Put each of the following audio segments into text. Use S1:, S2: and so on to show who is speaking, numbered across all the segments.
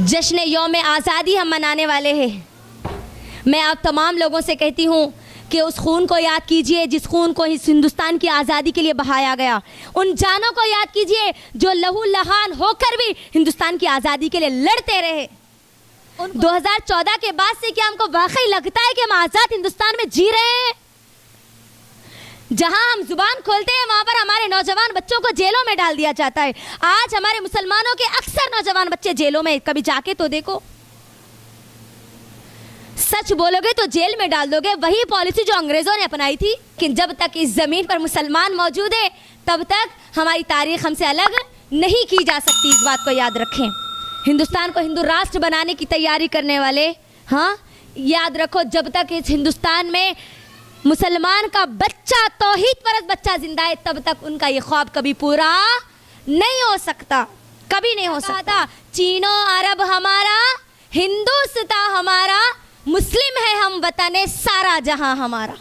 S1: जश्न यौम आज़ादी हम मनाने वाले हैं। मैं आप तमाम लोगों से कहती हूँ कि उस खून को याद कीजिए जिस खून को इस हिंदुस्तान की आज़ादी के लिए बहाया गया। उन जानों को याद कीजिए जो लहू लहान होकर भी हिंदुस्तान की आज़ादी के लिए लड़ते रहे। 2014 के बाद से क्या हमको वाकई लगता है कि हम आज़ाद हिंदुस्तान में जी रहे हैं? जहां हम जुबान खोलते हैं वहां पर हमारे नौजवान बच्चों को जेलों में डाल दिया जाता है। आज हमारे मुसलमानों के अक्सर नौजवान बच्चे जेलों में, कभी जाके तो देखो। सच बोलोगे तो जेल में डाल दोगे। वही पॉलिसी जो अंग्रेजों ने अपनाई थी कि जब तक इस जमीन पर मुसलमान मौजूद है तब तक हमारी तारीख हमसे अलग नहीं की जा सकती। इस बात को याद रखें। हिंदुस्तान को हिंदू राष्ट्र बनाने की तैयारी करने वाले, हाँ याद रखो, जब तक इस हिंदुस्तान में मुसलमान का बच्चा, तौहीद परस्त बच्चा जिंदा है तब तक उनका ये ख्वाब कभी पूरा नहीं हो सकता, कभी नहीं हो सकता। चीनो अरब हमारा, हिंदुस्तान हमारा, मुस्लिम है हम वतने सारा जहां हमारा।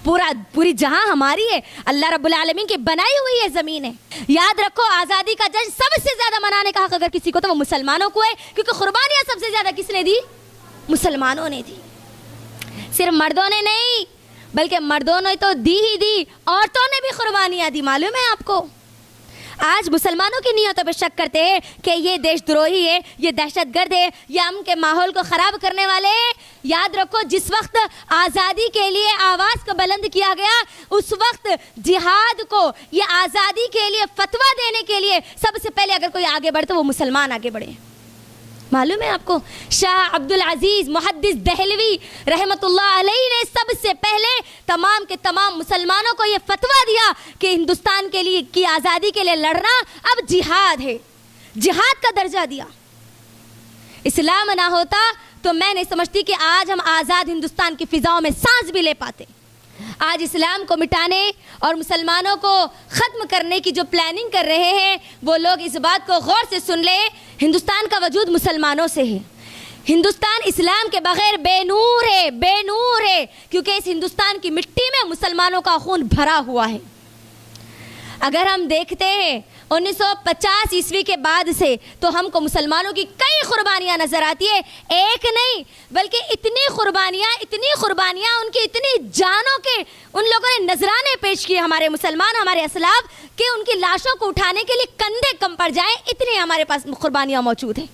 S1: पूरी जहां हमारी है, अल्लाह रब्बुल आलमीन की बनाई हुई है ज़मीन है। याद रखो, आज़ादी का जश्न सबसे ज़्यादा मनाने का हक अगर किसी को तो वो मुसलमानों को है, क्योंकि कुर्बानियाँ सबसे ज़्यादा किसने दी? मुसलमानों ने दी। सिर्फ मर्दों ने नहीं, बल्कि मर्दों ने तो दी ही दी, औरतों ने भी कुर्बानियाँ दी। मालूम है आपको? आज मुसलमानों की नीयतों पर शक करते हैं कि ये देशद्रोही है, ये दहशतगर्द है, ये अमन के माहौल को ख़राब करने वाले हैं। याद रखो, जिस वक्त आज़ादी के लिए आवाज़ को बुलंद किया गया, उस वक्त जिहाद को, ये आज़ादी के लिए फतवा देने के लिए सबसे पहले अगर कोई आगे बढ़े तो वो मुसलमान आगे बढ़े। मालूम है आपको? शाह अब्दुल अजीज़ मुहद्दिस दहलवी रहमतुल्लाह अलैहि ने सबसे पहले तमाम के तमाम मुसलमानों को ये फतवा दिया कि हिंदुस्तान के लिए की आज़ादी के लिए लड़ना अब जिहाद है, जिहाद का दर्जा दिया। इस्लाम ना होता तो मैं नहीं समझती कि आज हम आज़ाद हिंदुस्तान की फ़िज़ाओं में सांस भी ले पाते। आज इस्लाम को मिटाने और मुसलमानों को ख़त्म करने की जो प्लानिंग कर रहे हैं वो लोग इस बात को गौर से सुन ले, हिंदुस्तान का वजूद मुसलमानों से है। हिंदुस्तान इस्लाम के बगैर बेनूर है, बेनूर है, क्योंकि इस हिंदुस्तान की मिट्टी में मुसलमानों का खून भरा हुआ है। अगर हम देखते हैं 1950 ईस्वी के बाद से तो हमको मुसलमानों की कई कुर्बानियाँ नज़र आती है। एक नहीं बल्कि इतनी कुर्बानियाँ, उनकी इतनी जानों के उन लोगों ने नजराने पेश किए, हमारे मुसलमान, हमारे असलाफ, कि उनकी लाशों को उठाने के लिए कंधे कम पड़ जाएं, इतनी हमारे पास कुर्बानियाँ मौजूद हैं।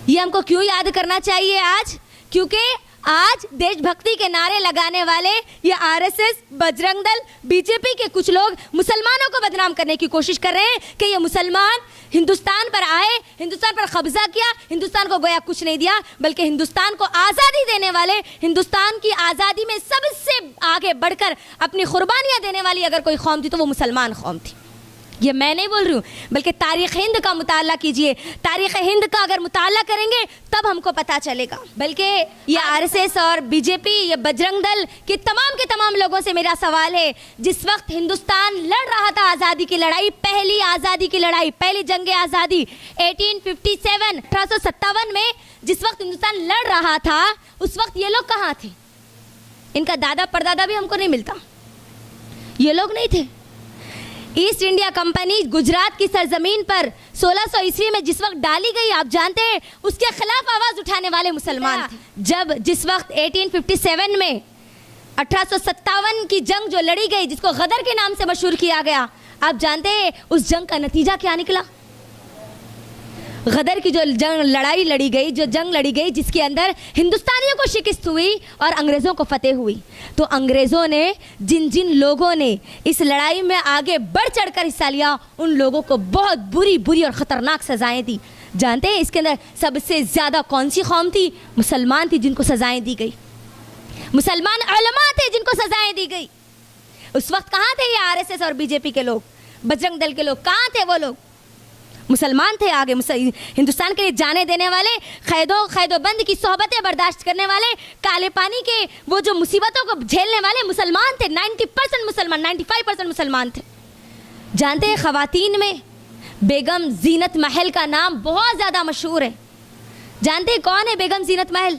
S1: ये हमको क्यों याद करना चाहिए आज? क्योंकि आज देशभक्ति के नारे लगाने वाले ये आरएसएस, बजरंग दल, बीजेपी के कुछ लोग मुसलमानों को बदनाम करने की कोशिश कर रहे हैं कि ये मुसलमान हिंदुस्तान पर आए, हिंदुस्तान पर कब्जा किया, हिंदुस्तान को गोया कुछ नहीं दिया, बल्कि हिंदुस्तान को आज़ादी देने वाले, हिंदुस्तान की आज़ादी में सबसे आगे बढ़कर अपनी कुर्बानियाँ देने वाली अगर कोई कौम थी तो वो मुसलमान कौम थी। ये मैं नहीं बोल रही हूँ, बल्कि तारीख़ हिंद का मुताला कीजिए। तारीख़ हिंद का अगर मुताला करेंगे तब हमको पता चलेगा। बल्कि ये आरएसएस और बीजेपी, ये बजरंग दल के तमाम लोगों से मेरा सवाल है, जिस वक्त हिंदुस्तान लड़ रहा था आज़ादी की लड़ाई, पहली आज़ादी की लड़ाई, पहली जंग आज़ादी 1857 में जिस वक्त हिंदुस्तान लड़ रहा था, उस वक्त ये लोग कहाँ थे? इनका दादा परदादा भी हमको नहीं मिलता, ये लोग नहीं थे। ईस्ट इंडिया कंपनी गुजरात की सरजमीन पर 1600 ईस्वी में जिस वक्त डाली गई, आप जानते हैं उसके खिलाफ आवाज़ उठाने वाले मुसलमान थे। जिस वक्त 1857 में 1857 की जंग जो लड़ी गई, जिसको गदर के नाम से मशहूर किया गया, आप जानते हैं उस जंग का नतीजा क्या निकला? गदर की जो लड़ाई लड़ी गई, जो जंग लड़ी गई, जिसके अंदर हिंदुस्तानियों को शिकस्त हुई और अंग्रेज़ों को फतेह हुई, तो अंग्रेज़ों ने जिन लोगों ने इस लड़ाई में आगे बढ़ चढ़कर हिस्सा लिया, उन लोगों को बहुत बुरी और ख़तरनाक सज़ाएं दी। जानते हैं इसके अंदर सबसे ज़्यादा कौन सी कौम थी? मुसलमान थी, जिनको सज़ाएँ दी गई। मुसलमान उलमा थे जिनको सज़ाएँ दी गई। उस वक्त कहाँ थे ये आरएसएस और बीजेपी के लोग, बजरंग दल के लोग? कहाँ थे वो लोग? मुसलमान थे आगे, हिंदुस्तान के लिए जाने देने वाले, खैदोबंद की सोहबतें बर्दाश्त करने वाले, काले पानी के वो जो मुसीबतों को झेलने वाले मुसलमान थे। 90% मुसलमान, 95% मुसलमान थे। जानते हैं ख़वातीन में बेगम जीनत महल का नाम बहुत ज़्यादा मशहूर है। जानते हैं कौन है बेगम जीनत महल?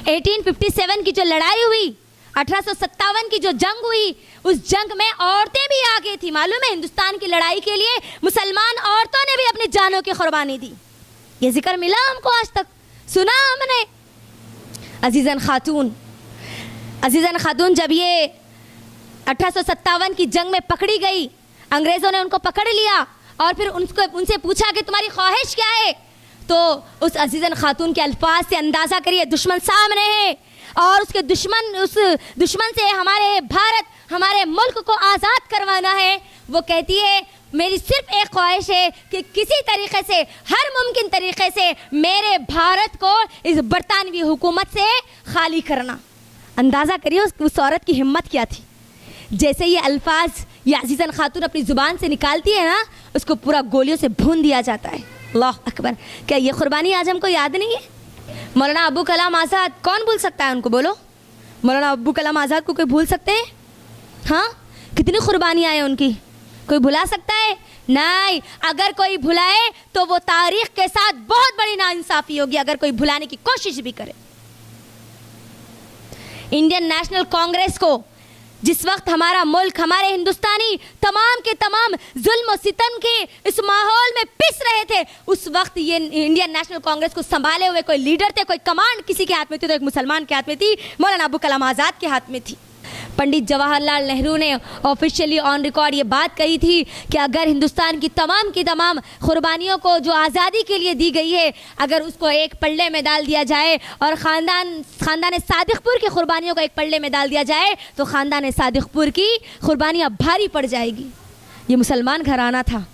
S1: 1857 की जो लड़ाई हुई, 1857 की जो जंग हुई, उस जंग में औरतें भी आगे थी। मालूम है, हिंदुस्तान की लड़ाई के लिए मुसलमान औरतों ने भी अपनी जानों की कुर्बानी दी। ये जिक्र मिला हमको आज तक, सुना हमने? अजीज़न खातून जब ये 1857 की जंग में पकड़ी गई, अंग्रेज़ों ने उनको पकड़ लिया और फिर उनसे पूछा कि तुम्हारी ख्वाहिश क्या है, तो उस अजीज़न खातून के अल्फाज से अंदाज़ा करिए, दुश्मन सामने है और उस दुश्मन से हमारे भारत, हमारे मुल्क को आज़ाद करवाना है। वो कहती है मेरी सिर्फ एक ख्वाहिश है कि किसी तरीक़े से, हर मुमकिन तरीक़े से मेरे भारत को इस बरतानवी हुकूमत से खाली करना। अंदाज़ा करिए उस औरत की हिम्मत क्या थी। जैसे ये अल्फाज ये अजीज़न खातून अपनी ज़ुबान से निकालती है ना, उसको पूरा गोलियों से भून दिया जाता है। अल्लाह अकबर। क्या ये कुर्बानी आज हमको याद नहीं है? मौलाना अबुल कलाम आज़ाद, कौन भूल सकता है उनको? बोलो, मौलाना अबुल कलाम आज़ाद को कोई भूल सकते हैं? हाँ, कितनी कुर्बानियाँ हैं उनकी, कोई भुला सकता है? नहीं। अगर कोई भुलाए तो वो तारीख के साथ बहुत बड़ी नाइंसाफ़ी होगी, अगर कोई भुलाने की कोशिश भी करे। इंडियन नेशनल कांग्रेस को जिस वक्त हमारा मुल्क, हमारे हिंदुस्तानी तमाम के तमाम जुल्म और सितम के इस माहौल में पिस रहे थे, उस वक्त ये इंडियन नेशनल कांग्रेस को संभाले हुए कोई लीडर थे, कोई कमांड किसी के हाथ में थी तो एक मुसलमान के हाथ में थी, मौलाना अबुल कलाम आज़ाद के हाथ में थी। पंडित जवाहरलाल नेहरू ने ऑफिशियली ऑन रिकॉर्ड ये बात कही थी कि अगर हिंदुस्तान की तमाम कुर्बानियों को जो आज़ादी के लिए दी गई है, अगर उसको एक पल्ले में डाल दिया जाए और ख़ानदान सादिकपुर की कुर्बानियों को एक पल्ले में डाल दिया जाए तो ख़ानदान सादिकपुर की कुर्बानियाँ भारी पड़ जाएगी। ये मुसलमान घराना था,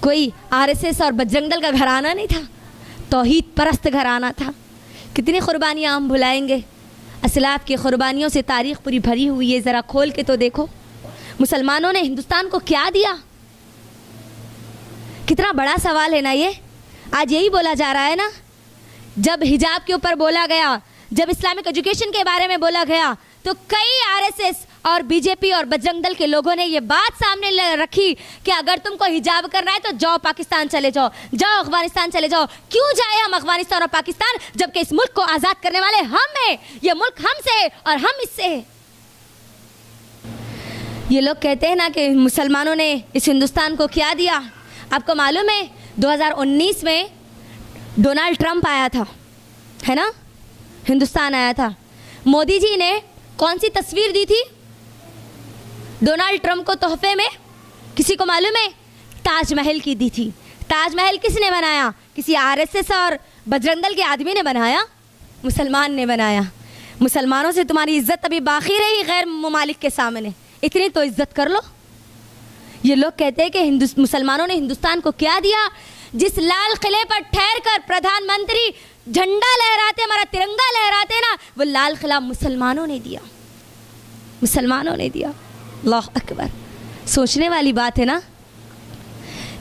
S1: कोई RSS और बजरंग दल का घराना नहीं था, तौहीद परस्त घराना था। कितनी कुर्बानियाँ हम भुलाएंगे? असलाफ की कुर्बानियों से तारीख़ पूरी भरी हुई है। ज़रा खोल के तो देखो, मुसलमानों ने हिंदुस्तान को क्या दिया? कितना बड़ा सवाल है ना ये। आज यही बोला जा रहा है ना, जब हिजाब के ऊपर बोला गया, जब इस्लामिक एजुकेशन के बारे में बोला गया, तो कई RSS और BJP और बजरंग दल के लोगों ने ये बात सामने रखी कि अगर तुमको हिजाब करना है तो जाओ पाकिस्तान चले जाओ, जाओ अफगानिस्तान चले जाओ। क्यों जाए हम अफगानिस्तान और पाकिस्तान, जबकि इस मुल्क को आज़ाद करने वाले हम हैं, ये मुल्क हमसे है और हम इससे है। ये लोग कहते हैं ना कि मुसलमानों ने इस हिंदुस्तान को क्या दिया। आपको मालूम है 2019 में डोनाल्ड ट्रंप आया था, है ना, हिंदुस्तान आया था। मोदी जी ने कौन सी तस्वीर दी थी डोनाल्ड ट्रंप को तोहफे में? किसी को मालूम है? ताजमहल की दी थी। ताजमहल किसने बनाया? किसी RSS और बजरंग दल के आदमी ने बनाया? मुसलमान ने बनाया। मुसलमानों से तुम्हारी इज्जत अभी बाकी रही गैर ममालिक के सामने, इतनी तो इज्जत कर लो। ये लोग कहते हैं कि मुसलमानों ने हिंदुस्तान को क्या दिया? जिस लाल किले पर ठहर कर प्रधानमंत्री झंडा लहराते, हमारा तिरंगा लहराते ना, वो लाल किला मुसलमानों ने दिया, मुसलमानों ने दिया। अल्लाह अकबर। सोचने वाली बात है ना।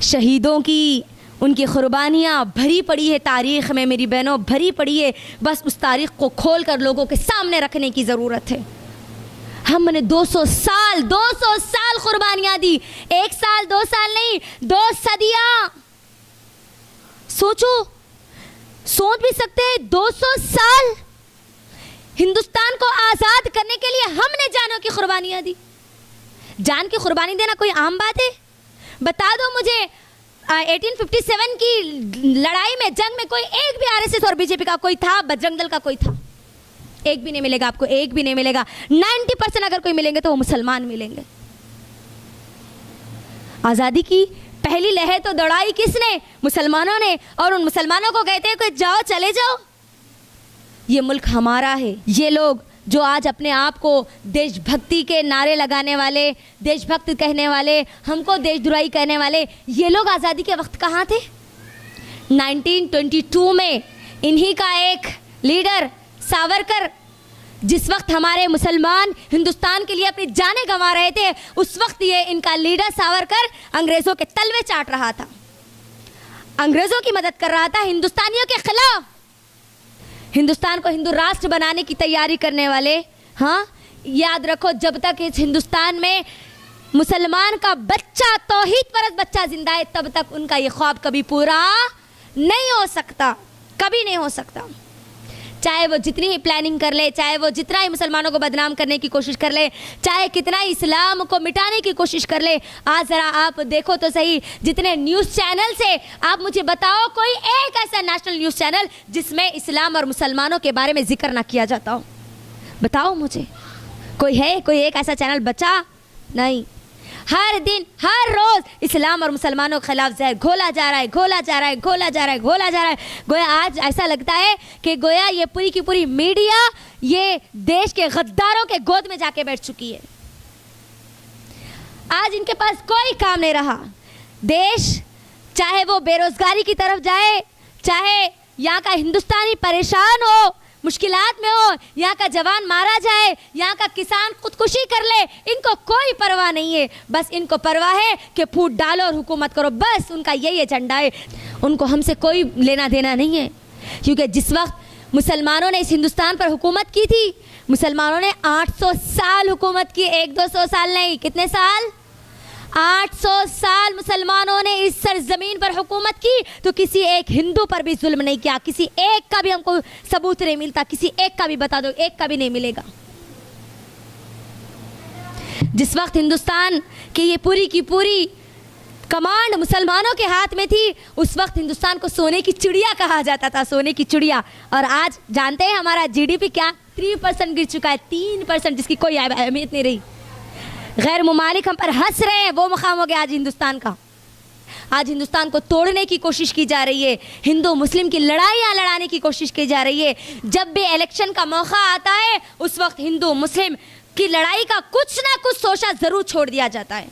S1: शहीदों की, उनकी कुर्बानियाँ भरी पड़ी है तारीख़ में मेरी बहनों, भरी पड़ी है। बस उस तारीख़ को खोल कर लोगों के सामने रखने की ज़रूरत है। हमने 200 साल कुर्बानियाँ दी, 1 साल 2 साल नहीं, 2 सदियाँ। सोचो, सोच भी सकते हैं 200 साल हिंदुस्तान को आज़ाद करने के लिए हमने जानों की कुर्बानियाँ दी। जान की कुर्बानी देना कोई आम बात है? बता दो मुझे 1857 की लड़ाई में, जंग में कोई एक भी RSS और BJP का कोई था, बजरंग दल का कोई था? एक भी नहीं मिलेगा आपको, एक भी नहीं मिलेगा। 90% अगर कोई मिलेंगे तो वो मुसलमान मिलेंगे। आज़ादी की पहली लहर तो दौड़ाई किसने? मुसलमानों ने। और उन मुसलमानों को कहते हैं कि जाओ, चले जाओ, ये मुल्क हमारा है। ये लोग जो आज अपने आप को देशभक्ति के नारे लगाने वाले, देशभक्त कहने वाले, हमको देशद्रोही कहने वाले, ये लोग आज़ादी के वक्त कहाँ थे? 1922 में इन्हीं का एक लीडर सावरकर, जिस वक्त हमारे मुसलमान हिंदुस्तान के लिए अपनी जानें गंवा रहे थे, उस वक्त ये इनका लीडर सावरकर अंग्रेज़ों के तलवे चाट रहा था, अंग्रेज़ों की मदद कर रहा था हिंदुस्तानियों के खिलाफ। हिंदुस्तान को हिंदू राष्ट्र बनाने की तैयारी करने वाले, हाँ, याद रखो, जब तक इस हिंदुस्तान में मुसलमान का बच्चा, तौहीद परस्त बच्चा जिंदा है, तब तक उनका ये ख्वाब कभी पूरा नहीं हो सकता, कभी नहीं हो सकता। चाहे वो जितनी ही प्लानिंग कर ले, चाहे वो जितना ही मुसलमानों को बदनाम करने की कोशिश कर ले, चाहे कितना ही इस्लाम को मिटाने की कोशिश कर ले। आज ज़रा आप देखो तो सही, जितने न्यूज़ चैनल से आप मुझे बताओ कोई एक ऐसा नेशनल न्यूज़ चैनल जिसमें इस्लाम और मुसलमानों के बारे में जिक्र ना किया जाता हो। बताओ मुझे, कोई है? कोई एक ऐसा चैनल बचा? नहीं। हर दिन हर रोज़ इस्लाम और मुसलमानों के खिलाफ जहर घोला जा रहा है, घोला जा रहा है, घोला जा रहा है, घोला जा रहा है। गोया आज ऐसा लगता है कि गोया ये पूरी की पूरी मीडिया ये देश के गद्दारों के गोद में जाके बैठ चुकी है। आज इनके पास कोई काम नहीं रहा। देश चाहे वो बेरोजगारी की तरफ जाए, चाहे यहाँ का हिंदुस्तानी परेशान हो, मुश्किलात में हो, यहाँ का जवान मारा जाए, यहाँ का किसान खुदकुशी कर ले, इनको कोई परवाह नहीं है। बस इनको परवाह है कि फूट डालो और हुकूमत करो, बस उनका यही एजेंडा है। उनको हमसे कोई लेना देना नहीं है, क्योंकि जिस वक्त मुसलमानों ने इस हिंदुस्तान पर हुकूमत की थी, मुसलमानों ने 800 साल हुकूमत की, 100-200 साल नहीं। कितने साल? 800 साल मुसलमानों ने इस सरजमीन पर हुकूमत की, तो किसी एक हिंदू पर भी जुल्म नहीं किया। किसी एक का भी हमको सबूत नहीं मिलता, किसी एक का भी बता दो, एक का भी नहीं मिलेगा। जिस वक्त हिंदुस्तान की ये पूरी की पूरी कमांड मुसलमानों के हाथ में थी, उस वक्त हिंदुस्तान को सोने की चिड़िया कहा जाता था, सोने की चिड़िया। और आज जानते हैं हमारा जीडीपी क्या 3% गिर चुका है, 3%, जिसकी कोई अहमियत नहीं रही। गैर मुमालिक हम पर हंस रहे हैं, वो मकाम हो गया आज हिंदुस्तान का। आज हिंदुस्तान को तोड़ने की कोशिश की जा रही है, हिंदू मुस्लिम की लड़ाइयाँ लड़ाने की कोशिश की जा रही है। जब भी इलेक्शन का मौका आता है, उस वक्त हिंदू मुस्लिम की लड़ाई का कुछ ना कुछ सोचा ज़रूर छोड़ दिया जाता है।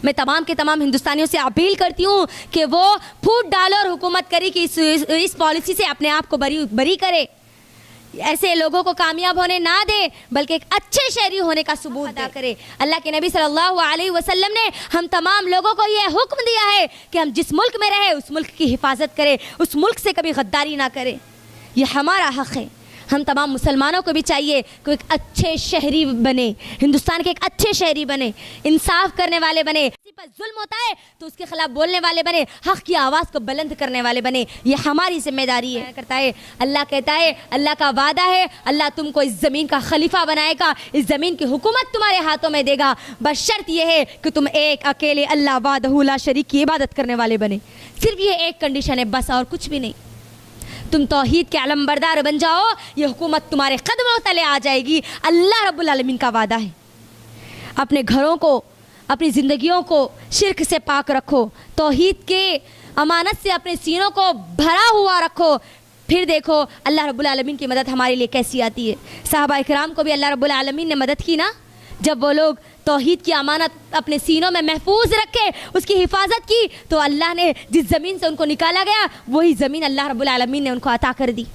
S1: मैं तमाम के तमाम हिंदुस्तानियों से अपील करती हूँ कि वो फूट डालो और हुकूमत करे कि इस पॉलिसी से अपने आप को बरी करे, ऐसे लोगों को कामयाब होने ना दे, बल्कि एक अच्छे शहरी होने का सबूत अदा करे। अल्लाह के नबी सल्लल्लाहु अलैहि वसल्लम ने हम तमाम लोगों को यह हुक्म दिया है कि हम जिस मुल्क में रहे उस मुल्क की हिफाजत करें, उस मुल्क से कभी गद्दारी ना करें। यह हमारा हक़ है। हम तमाम मुसलमानों को भी चाहिए कि एक अच्छे शहरी बने, हिंदुस्तान के एक अच्छे शहरी बने, इंसाफ करने वाले बने, किसी पर जुल्म होता है तो उसके खिलाफ बोलने वाले बने, हक़ की आवाज़ को बुलंद करने वाले बने। ये हमारी जिम्मेदारी है। करता है अल्लाह, कहता है अल्लाह का वादा है, अल्लाह तुमको इस ज़मीन का खलीफा बनाएगा, इस ज़मीन की हुकूमत तुम्हारे हाथों में देगा, बस शर्त यह है कि तुम एक अकेले अल्लाह वाहदहू ला शरीक की इबादत करने वाले बने। सिर्फ ये एक कंडीशन है बस, और कुछ भी नहीं। तुम तौहीद के अलमबरदार बन जाओ, ये हुकूमत तुम्हारे कदमों तले आ जाएगी। अल्लाह रब्बुल आलमीन का वादा है। अपने घरों को, अपनी ज़िंदगियों को शिर्क से पाक रखो, तौहीद के अमानत से अपने सीनों को भरा हुआ रखो, फिर देखो अल्लाह रब्बुल आलमीन की मदद हमारे लिए कैसी आती है। सहाबा इकराम को भी अल्लाह रब्बुल आलमीन ने मदद की ना, जब वो लोग तौहीद की अमानत अपने सीनों में महफूज रखे, उसकी हिफाजत की, तो अल्लाह ने जिस ज़मीन से उनको निकाला गया वही ज़मीन अल्लाह रब्बुल आलमीन ने उनको अता कर दी।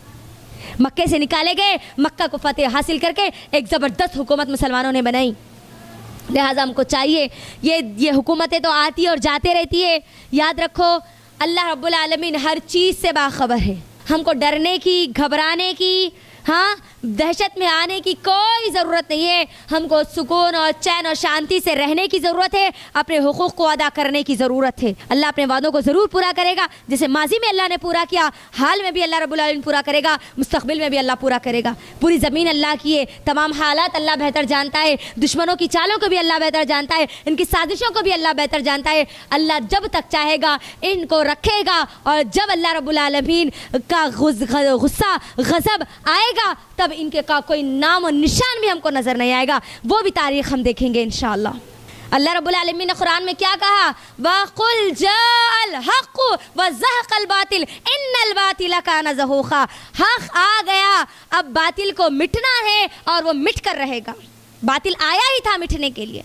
S1: मक्के से निकाले गए, मक्का को फतेह हासिल करके एक ज़बरदस्त हुकूमत मुसलमानों ने बनाई। लिहाजा हमको चाहिए, ये हुकूमतें तो आती और जाते रहती है, याद रखो अल्लाह रब्बुल आलमीन हर चीज़ से बाखबर है। हमको डरने की, घबराने की, हाँ, दहशत में आने की कोई ज़रूरत नहीं है। हमको सुकून और चैन और शांति से रहने की ज़रूरत है, अपने हुकूक़ को अदा करने की ज़रूरत है। अल्लाह अपने वादों को ज़रूर पूरा करेगा, जैसे माजी में अल्लाह ने पूरा किया, हाल में भी अल्लाह रब्बुल आलमीन पूरा करेगा, मुस्तक़बिल में भी अल्लाह पूरा करेगा। पूरी ज़मीन अल्लाह की है, तमाम हालात अल्लाह बेहतर जानता है, दुश्मनों की चालों को भी अल्लाह बेहतर जानता है, इनकी साजिशों को भी अल्लाह बेहतर जानता है। अल्लाह जब तक चाहेगा इनको रखेगा, और जब अल्लाह रब्बुल आलमीन का गुस्सा गज़ब आएगा तब इनके का कोई नाम और निशान भी हमको नज़र नहीं आएगा। वो भी तारीख़ हम देखेंगे इंशाअल्लाह। अल्लाह रब्बुल आलमीन ने कुरान में क्या कहा? वक़ुल जाअल हक़्क़ु व ज़हक़ल बातिल इन्नल बातिल काना ज़हूक़ा। हक़ आ गया, अब बातिल को मिटना है और वो मिट कर रहेगा। बातिल आया ही था मिटने के लिए।